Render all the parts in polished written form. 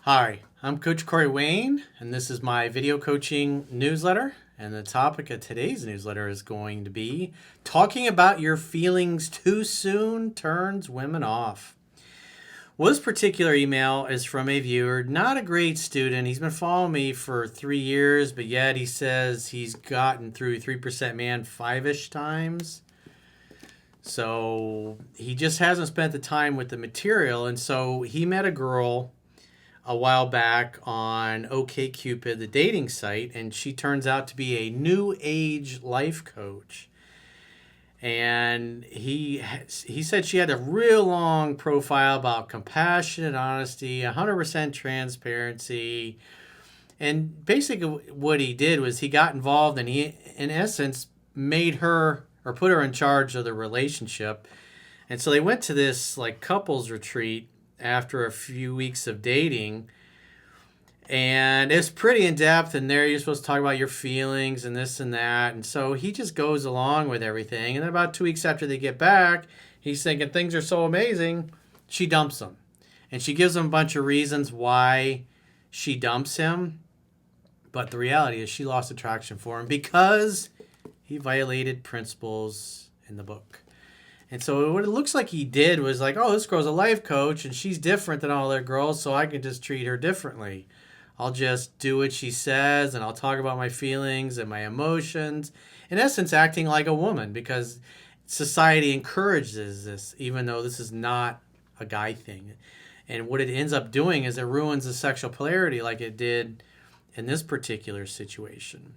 Hi, I'm Coach Corey Wayne, and this is my video coaching newsletter. And the topic of today's newsletter is going to be talking about your feelings too soon turns women off. Well, this particular email is from a viewer, not a great student. He's been following me for 3 years, but yet he says he's gotten through 3% Man 5-ish times. So he just hasn't spent the time with the material. And so he met a girl a while back on OkCupid, the dating site, and she turns out to be a new age life coach. And he said she had a real long profile about compassionate honesty, 100% transparency. And basically what he did was he got involved and he, in essence, made her or put her in charge of the relationship. And so they went to this like couples retreat after a few weeks of dating, and it's pretty in depth. And there you're supposed to talk about your feelings and this and that, and so he just goes along with everything. And then about 2 weeks after they get back, he's thinking things are so amazing, she dumps him. And she gives him a bunch of reasons why she dumps him, but the reality is she lost attraction for him because he violated principles in the book. And so what it looks like he did was like, oh, this girl's a life coach and she's different than all other girls, so I can just treat her differently. I'll just do what she says and I'll talk about my feelings and my emotions. In essence, acting like a woman because society encourages this, even though this is not a guy thing. And what it ends up doing is it ruins the sexual polarity like it did in this particular situation.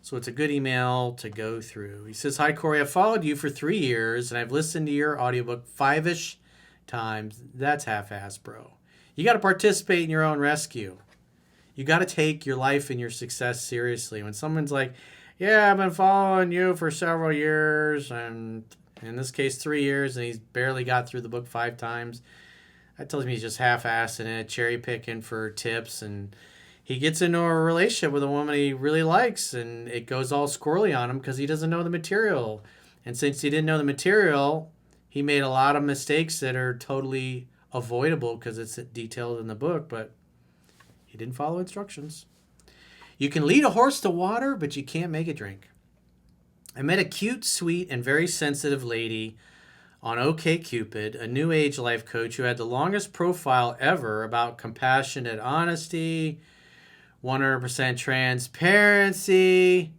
So it's a good email to go through. He says, hi, Corey. I've followed you for 3 years, and I've listened to your audiobook 5-ish times. That's half-assed, bro. You got to participate in your own rescue. You got to take your life and your success seriously. When someone's like, yeah, I've been following you for several years, and in this case 3 years, and he's barely got through the book 5 times, that tells me he's just half-assing it, cherry-picking for tips, and he gets into a relationship with a woman he really likes, and it goes all squirrely on him because he doesn't know the material. And since he didn't know the material, he made a lot of mistakes that are totally avoidable because it's detailed in the book, but he didn't follow instructions. You can lead a horse to water, but you can't make it drink. I met a cute, sweet, and very sensitive lady on OkCupid, a new age life coach who had the longest profile ever about compassionate honesty, 100% transparency,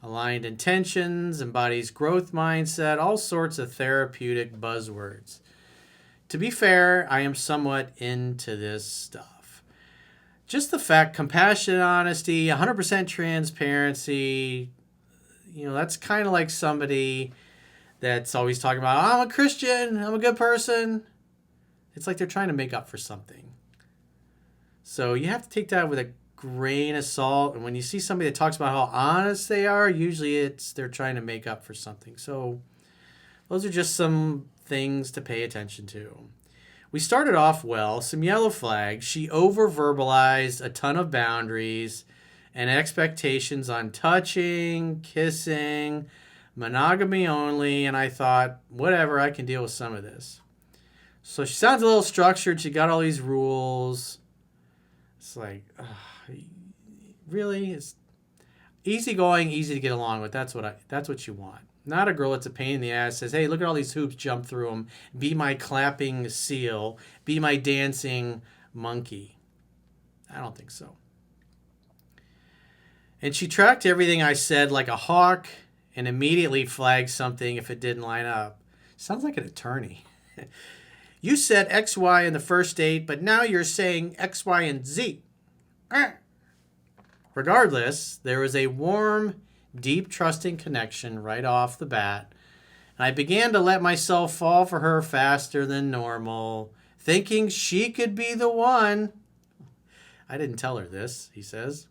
aligned intentions, embodies growth mindset, all sorts of therapeutic buzzwords. To be fair, I am somewhat into this stuff. Just the fact, compassionate honesty, 100% transparency, that's kind of like somebody that's always talking about, I'm a Christian, I'm a good person. It's like they're trying to make up for something. So you have to take that with a grain of salt. And when you see somebody that talks about how honest they are, usually they're trying to make up for something. So those are just some things to pay attention to. We started off well, some yellow flags. She over-verbalized a ton of boundaries and expectations on touching, kissing, monogamy only, and I thought, whatever, I can deal with some of this. So she sounds a little structured. She got all these rules. It's like, really? It's easygoing, easy to get along with. That's what you want. Not a girl that's a pain in the ass, says, hey, look at all these hoops, jump through them. Be my clapping seal. Be my dancing monkey. I don't think so. And she tracked everything I said like a hawk and immediately flagged something if it didn't line up. Sounds like an attorney. You said X, Y in the first date, but now you're saying X, Y, and Z. Regardless, there was a warm, deep, trusting connection right off the bat. And I began to let myself fall for her faster than normal, thinking she could be the one. I didn't tell her this, he says.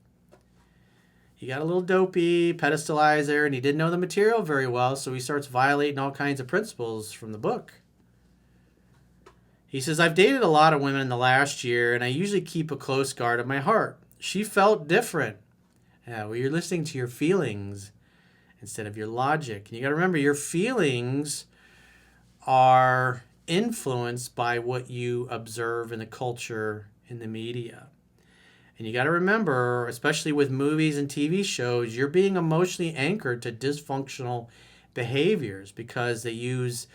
He got a little dopey, pedestalized her, and he didn't know the material very well, so he starts violating all kinds of principles from the book. He says, I've dated a lot of women in the last year, and I usually keep a close guard on my heart. She felt different. Yeah, well, you're listening to your feelings instead of your logic. And you got to remember, your feelings are influenced by what you observe in the culture, in the media. And you got to remember, especially with movies and TV shows, you're being emotionally anchored to dysfunctional behaviors because they use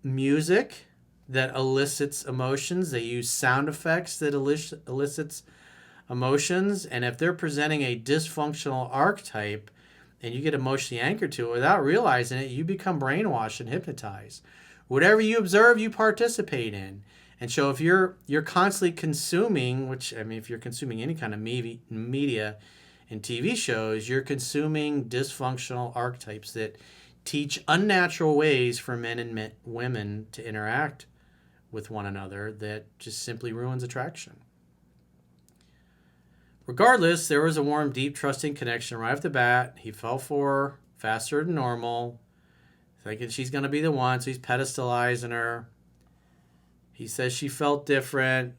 music that elicits emotions. They use sound effects that elicits emotions. And if they're presenting a dysfunctional archetype and you get emotionally anchored to it without realizing it, you become brainwashed and hypnotized. Whatever you observe, you participate in. And so if you're constantly consuming, which, I mean, if you're consuming any kind of media and TV shows, you're consuming dysfunctional archetypes that teach unnatural ways for men and women to interact with one another that just simply ruins attraction. Regardless, there was a warm, deep, trusting connection right off the bat. He fell for her faster than normal, thinking she's going to be the one, so he's pedestalizing her. He says she felt different.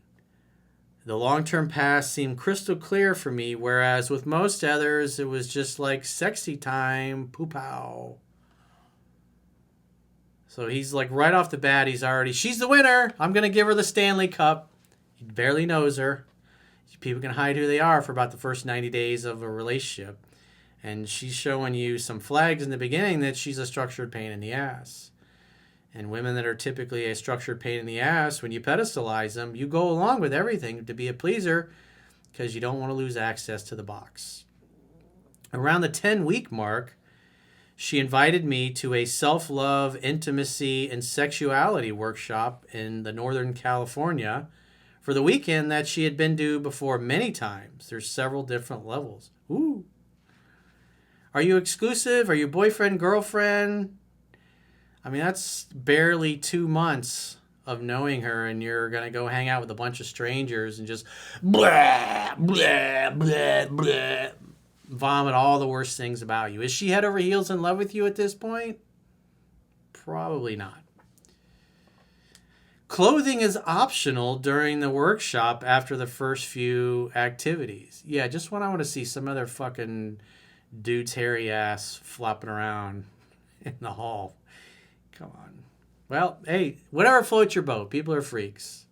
The long-term past seemed crystal clear for me, whereas with most others, it was just like sexy time, poo-pow. So he's like right off the bat, she's the winner. I'm going to give her the Stanley Cup. He barely knows her. People can hide who they are for about the first 90 days of a relationship. And she's showing you some flags in the beginning that she's a structured pain in the ass. And women that are typically a structured pain in the ass, when you pedestalize them, you go along with everything to be a pleaser because you don't want to lose access to the box. Around the 10-week mark, she invited me to a self-love, intimacy, and sexuality workshop in the Northern California for the weekend that she had been to before many times. There's several different levels. Ooh. Are you exclusive? Are you boyfriend, girlfriend? I mean, that's barely 2 months of knowing her, and you're going to go hang out with a bunch of strangers and just blah, blah, blah, blah, vomit all the worst things about you. Is she head over heels in love with you at this point? Probably not. Clothing is optional during the workshop after the first few activities. Yeah, just when I want to see some other fucking dude's hairy ass flopping around in the hall. Come on. Well, hey, whatever floats your boat. People are freaks.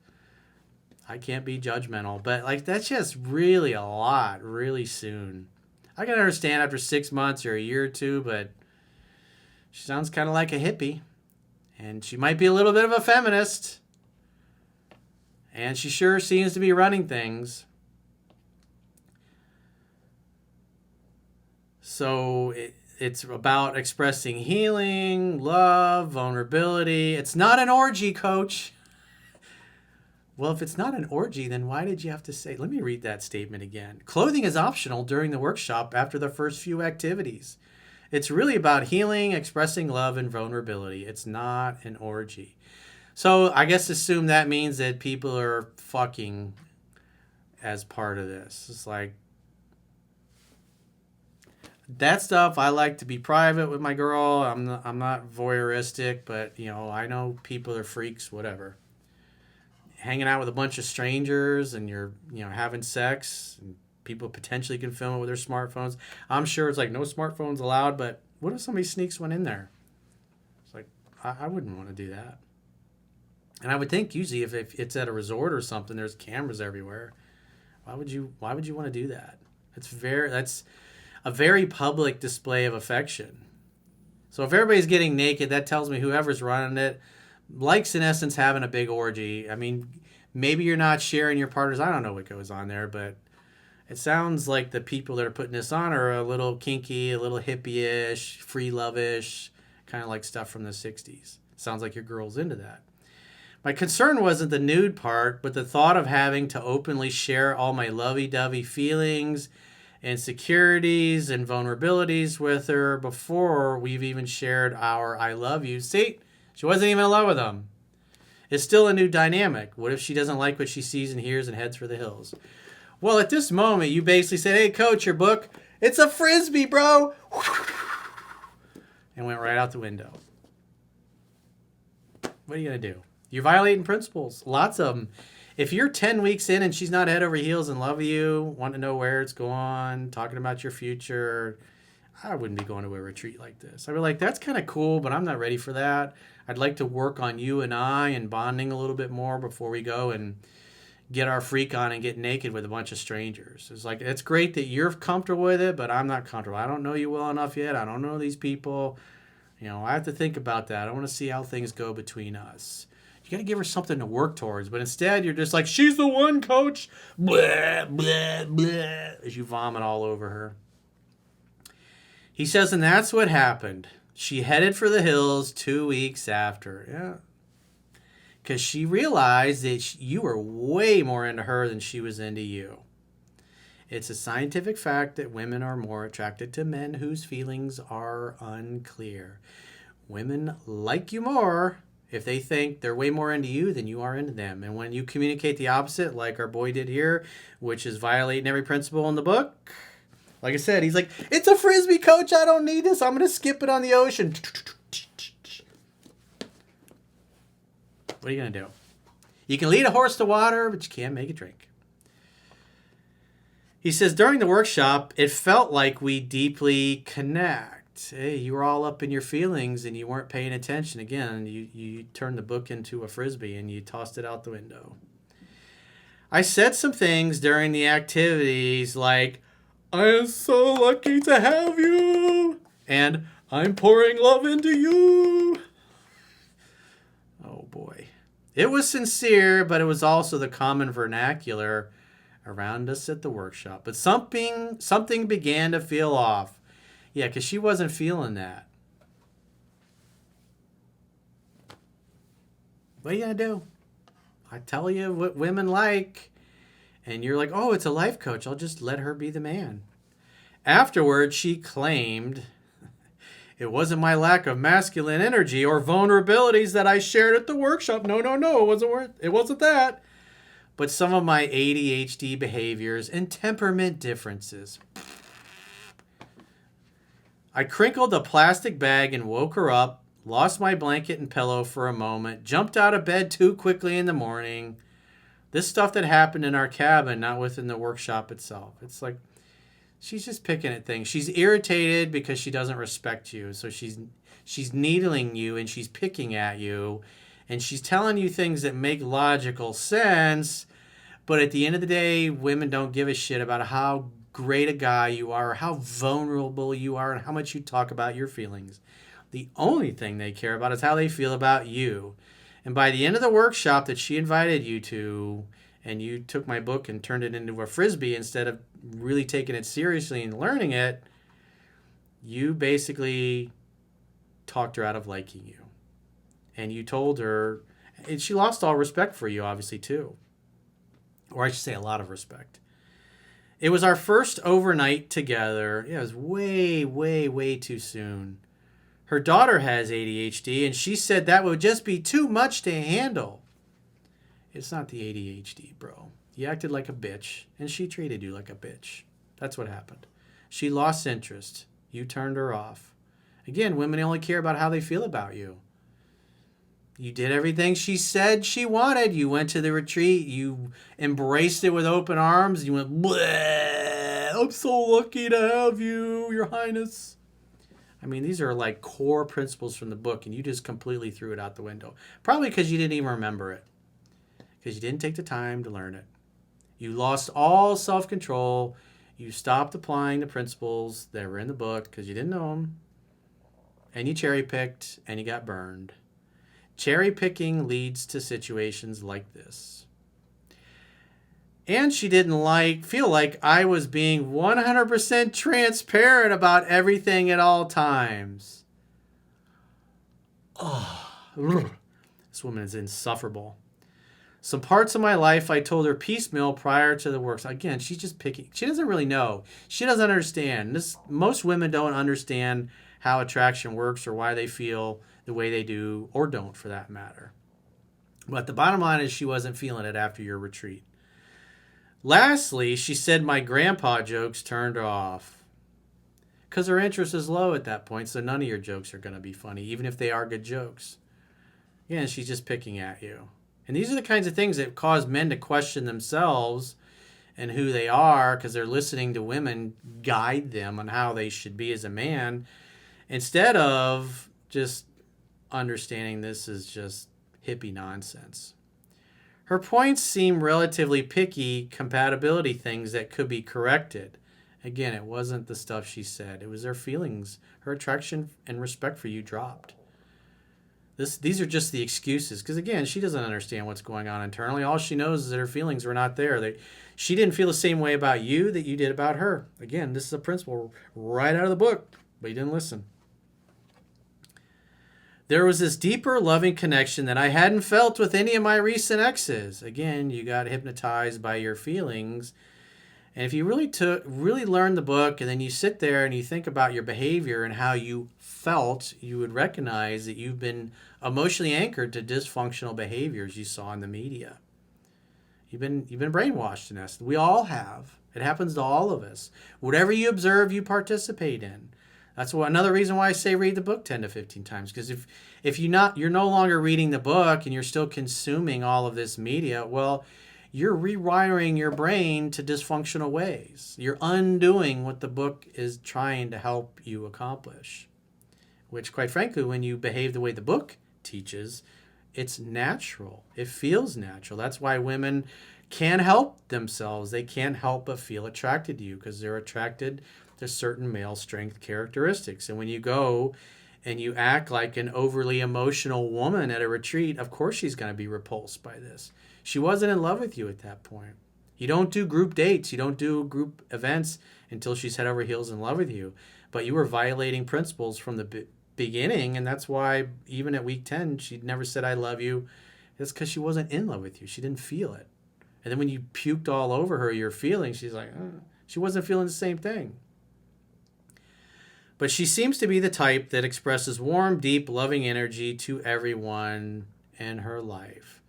I can't be judgmental, but like that's just really a lot really soon. I can understand after 6 months or a year or two, but she sounds kind of like a hippie. And she might be a little bit of a feminist. And she sure seems to be running things. So it's about expressing healing, love, vulnerability. It's not an orgy, coach. Well, if it's not an orgy, then why did you have to say... Let me read that statement again. Clothing is optional during the workshop after the first few activities. It's really about healing, expressing love, and vulnerability. It's not an orgy. So I guess assume that means that people are fucking as part of this. It's like... That stuff, I like to be private with my girl. I'm not voyeuristic, but, you know, I know people are freaks, whatever. Hanging out with a bunch of strangers and you're, you know, having sex and people potentially can film it with their smartphones. I'm sure it's like no smartphones allowed, but what if somebody sneaks one in there? It's like, I wouldn't want to do that. And I would think usually if it's at a resort or something, there's cameras everywhere. Why would you want to do that? That's a very public display of affection. So if everybody's getting naked, that tells me whoever's running it likes, in essence, having a big orgy. I mean, maybe you're not sharing your partners. I don't know what goes on there, but it sounds like the people that are putting this on are a little kinky, a little hippie-ish, free love-ish, kind of like stuff from the 60s. Sounds like your girl's into that. My concern wasn't the nude part, but the thought of having to openly share all my lovey-dovey feelings, insecurities, and vulnerabilities with her before we've even shared our I love you. See? She wasn't even in love with him. It's still a new dynamic. What if she doesn't like what she sees and hears and heads for the hills? Well, at this moment, you basically said, hey, coach, your book, it's a Frisbee, bro. And went right out the window. What are you going to do? You're violating principles. Lots of them. If you're 10 weeks in and she's not head over heels in love with you, want to know where it's going, talking about your future, I wouldn't be going to a retreat like this. I'd be like, that's kind of cool, but I'm not ready for that. I'd like to work on you and I and bonding a little bit more before we go and get our freak on and get naked with a bunch of strangers. It's like, it's great that you're comfortable with it, but I'm not comfortable. I don't know you well enough yet. I don't know these people. I have to think about that. I want to see how things go between us. You got to give her something to work towards. But instead, you're just like, she's the one, coach. Blah, blah, blah, as you vomit all over her. He says, and that's what happened. She headed for the hills 2 weeks after. Yeah. Because she realized that you were way more into her than she was into you. It's a scientific fact that women are more attracted to men whose feelings are unclear. Women like you more if they think they're way more into you than you are into them. And when you communicate the opposite, like our boy did here, which is violating every principle in the book, like I said, he's like, it's a Frisbee, coach. I don't need this. I'm going to skip it on the ocean. What are you going to do? You can lead a horse to water, but you can't make it drink. He says, during the workshop, it felt like we deeply connect. Hey, you were all up in your feelings and you weren't paying attention. Again, you turned the book into a Frisbee and you tossed it out the window. I said some things during the activities like, I am so lucky to have you, and I'm pouring love into you. Oh boy. It was sincere, but it was also the common vernacular around us at the workshop. But something began to feel off. Yeah, because she wasn't feeling that. What are you going to do? I tell you what women like, and you're like, oh, it's a life coach. I'll just let her be the man. Afterwards, she claimed it wasn't my lack of masculine energy or vulnerabilities that I shared at the workshop. No, it wasn't that. But some of my ADHD behaviors and temperament differences. I crinkled a plastic bag and woke her up, lost my blanket and pillow for a moment, jumped out of bed too quickly in the morning. This stuff that happened in our cabin, not within the workshop itself. It's like, she's just picking at things. She's irritated because she doesn't respect you. So she's needling you and she's picking at you. And she's telling you things that make logical sense. But at the end of the day, women don't give a shit about how great a guy you are, or how vulnerable you are, and how much you talk about your feelings. The only thing they care about is how they feel about you. And by the end of the workshop that she invited you to, and you took my book and turned it into a Frisbee instead of really taking it seriously and learning it, you basically talked her out of liking you. And you told her, and she lost all respect for you, obviously, too. Or I should say a lot of respect. It was our first overnight together. Yeah, it was way, way, way too soon. Her daughter has ADHD, and she said that would just be too much to handle. It's not the ADHD, bro. You acted like a bitch, and she treated you like a bitch. That's what happened. She lost interest. You turned her off. Again, women only care about how they feel about you. You did everything she said she wanted. You went to the retreat. You embraced it with open arms. You went, bleh, I'm so lucky to have you, Your Highness. I mean, these are like core principles from the book, and you just completely threw it out the window. Probably because you didn't even remember it. Because you didn't take the time to learn it. You lost all self-control. You stopped applying the principles that were in the book because you didn't know them. And you cherry-picked, and you got burned. Cherry picking leads to situations like this. And she didn't feel like I was being 100% transparent about everything at all times. Oh, this woman is insufferable. Some parts of my life I told her piecemeal prior to the works. Again, she's just picking. She doesn't really know. She doesn't understand. Most women don't understand how attraction works or why they feel the way they do, or don't for that matter. But the bottom line is she wasn't feeling it after your retreat. Lastly, she said my grandpa jokes turned her off. Because her interest is low at that point, so none of your jokes are going to be funny, even if they are good jokes. Yeah, she's just picking at you. And these are the kinds of things that cause men to question themselves and who they are, because they're listening to women guide them on how they should be as a man, instead of just understanding this is just hippie nonsense. Her points seem relatively picky compatibility things that could be corrected. Again, it wasn't the stuff she said. It was her feelings. Her attraction and respect for you dropped. These are just the excuses. Because again, she doesn't understand what's going on internally. All she knows is that her feelings were not there. She didn't feel the same way about you that you did about her. Again, this is a principle right out of the book, but you didn't listen. There was this deeper loving connection that I hadn't felt with any of my recent exes. Again, you got hypnotized by your feelings. And if you really learn the book and then you sit there and you think about your behavior and how you felt, you would recognize that you've been emotionally anchored to dysfunctional behaviors you saw in the media. You've been brainwashed in essence. We all have. It happens to all of us. Whatever you observe, you participate in. That's another reason why I say read the book 10 to 15 times. Because if you're no longer reading the book and you're still consuming all of this media, well, you're rewiring your brain to dysfunctional ways. You're undoing what the book is trying to help you accomplish. Which, quite frankly, when you behave the way the book teaches, it's natural. It feels natural. That's why women can't help themselves. They can't help but feel attracted to you because they're attracted to certain male strength characteristics. And when you go and you act like an overly emotional woman at a retreat, of course she's going to be repulsed by this. She wasn't in love with you at that point. You don't do group dates. You don't do group events until she's head over heels in love with you. But you were violating principles from the beginning, and that's why even at week 10, she never said, I love you. It's because she wasn't in love with you. She didn't feel it. And then when you puked all over her, your feelings, she's like, she wasn't feeling the same thing. But she seems to be the type that expresses warm, deep, loving energy to everyone in her life.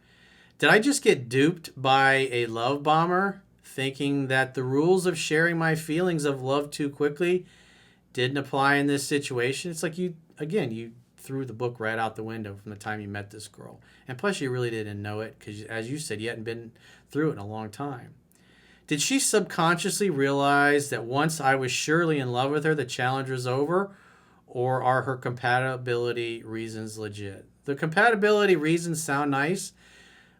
Did I just get duped by a love bomber, thinking that the rules of sharing my feelings of love too quickly didn't apply in this situation? It's like you threw the book right out the window from the time you met this girl. And plus, you really didn't know it because, as you said, you hadn't been through it in a long time. Did she subconsciously realize that once I was surely in love with her, the challenge was over? Or are her compatibility reasons legit? The compatibility reasons sound nice,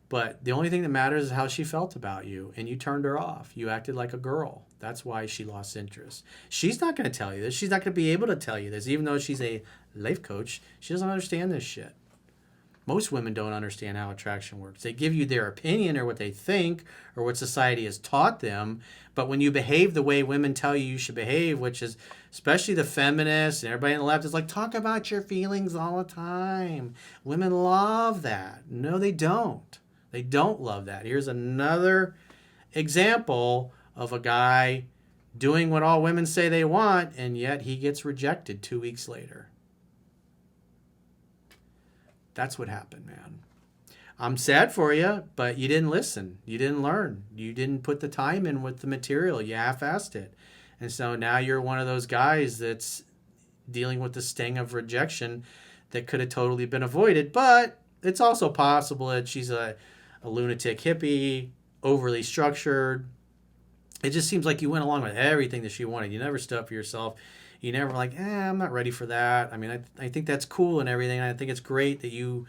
but the only thing that matters is how she felt about you. And you turned her off. You acted like a girl. That's why she lost interest. She's not going to tell you this. She's not going to be able to tell you this. Even though she's a life coach, she doesn't understand this shit. Most women don't understand how attraction works. They give you their opinion or what they think or what society has taught them. But when you behave the way women tell you should behave, which is especially the feminists and everybody on the left is like, talk about your feelings all the time. Women love that. No, they don't. They don't love that. Here's another example of a guy doing what all women say they want, and yet he gets rejected 2 weeks later. That's what happened, man. I'm sad for you, but you didn't listen. You didn't learn. You didn't put the time in with the material. You half-assed it. And so now you're one of those guys that's dealing with the sting of rejection that could have totally been avoided. But it's also possible that she's a lunatic hippie, overly structured. It just seems like you went along with everything that she wanted. You never stood up for yourself. You never like, I'm not ready for that. I mean, I think that's cool and everything. I think it's great that you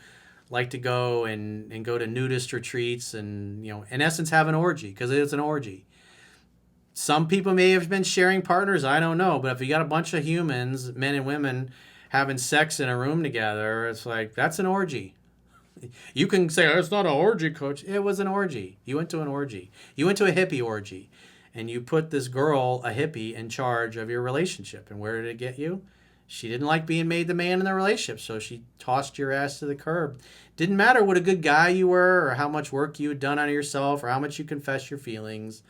like to go and go to nudist retreats and, in essence, have an orgy, because it is an orgy. Some people may have been sharing partners. I don't know. But if you got a bunch of humans, men and women, having sex in a room together, it's like, that's an orgy. You can say, it's not an orgy, coach. It was an orgy. You went to an orgy. You went to a hippie orgy. And you put this girl, a hippie, in charge of your relationship. And where did it get you? She didn't like being made the man in the relationship, so she tossed your ass to the curb. Didn't matter what a good guy you were or how much work you had done on yourself or how much you confessed your feelings.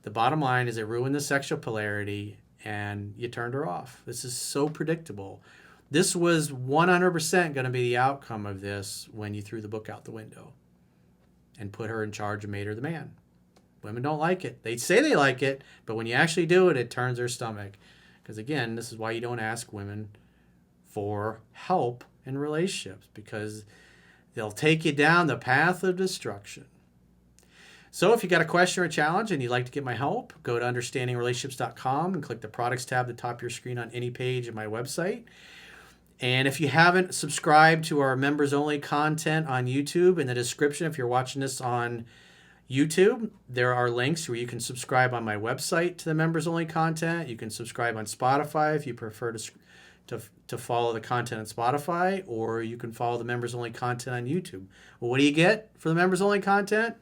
The bottom line is it ruined the sexual polarity and you turned her off. This is so predictable. This was 100% going to be the outcome of this when you threw the book out the window and put her in charge and made her the man. Women don't like it. They say they like it, but when you actually do it, it turns their stomach. Because again, this is why you don't ask women for help in relationships, because they'll take you down the path of destruction. So if you got a question or a challenge and you'd like to get my help, go to understandingrelationships.com and click the products tab at the top of your screen on any page of my website. And if you haven't subscribed to our members only content on YouTube, in the description, if you're watching this on YouTube, there are links where you can subscribe on my website to the members only content. You can subscribe on Spotify if you prefer to follow the content on Spotify, or you can follow the members only content on YouTube. Well, what do you get for the members only content?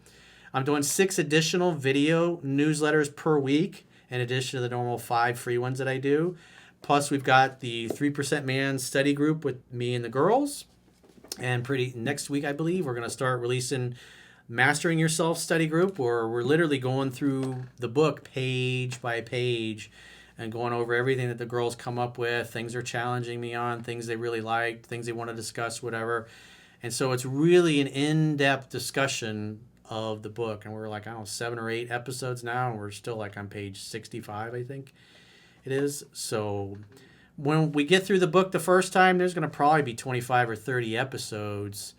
I'm doing 6 additional video newsletters per week in addition to the normal 5 free ones that I do. Plus, we've got the 3% Man study group with me and the girls. And next week, I believe, we're going to start releasing Mastering Yourself study group, where we're literally going through the book page by page and going over everything that the girls come up with, things they're challenging me on, things they really liked, things they want to discuss, whatever. And so it's really an in-depth discussion of the book. And we're like, I don't know, 7 or 8 episodes now, and we're still like on page 65, I think it is. So when we get through the book the first time, there's going to probably be 25 or 30 episodes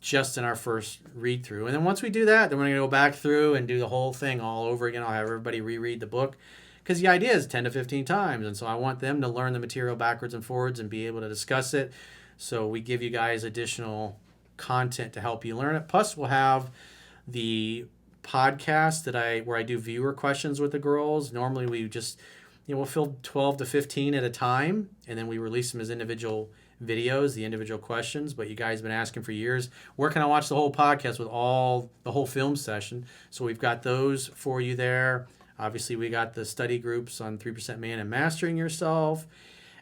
just in our first read through. And then once we do that, then we're going to go back through and do the whole thing all over again. I'll have everybody reread the book, because the idea is 10 to 15 times. And so I want them to learn the material backwards and forwards and be able to discuss it. So we give you guys additional content to help you learn it. Plus, we'll have the podcast where I do viewer questions with the girls. Normally we just, we'll fill 12 to 15 at a time, and then we release them as individual videos, the individual questions. But you guys have been asking for years, where can I watch the whole podcast with the whole film session? So we've got those for you there. Obviously, we got the study groups on 3% Man and Mastering Yourself.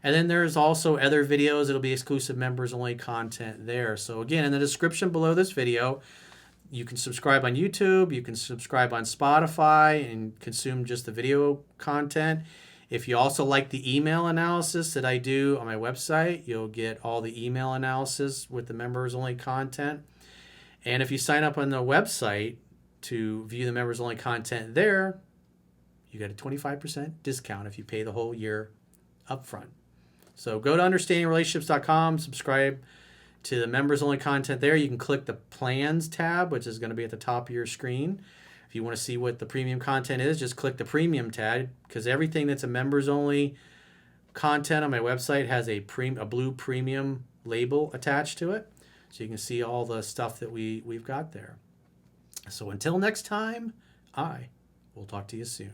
And then there's also other videos. It'll be exclusive members only content there. So again, in the description below this video, you can subscribe on YouTube, you can subscribe on Spotify and consume just the video content. If you also like the email analysis that I do on my website, you'll get all the email analysis with the members only content. And if you sign up on the website to view the members only content there, you get a 25% discount if you pay the whole year up front. So go to understandingrelationships.com, subscribe to the members only content there. You can click the plans tab, which is going to be at the top of your screen. If you want to see what the premium content is, just click the premium tab, because everything that's a members only content on my website has a blue premium label attached to it. So you can see all the stuff that we've got there. So until next time, I will talk to you soon.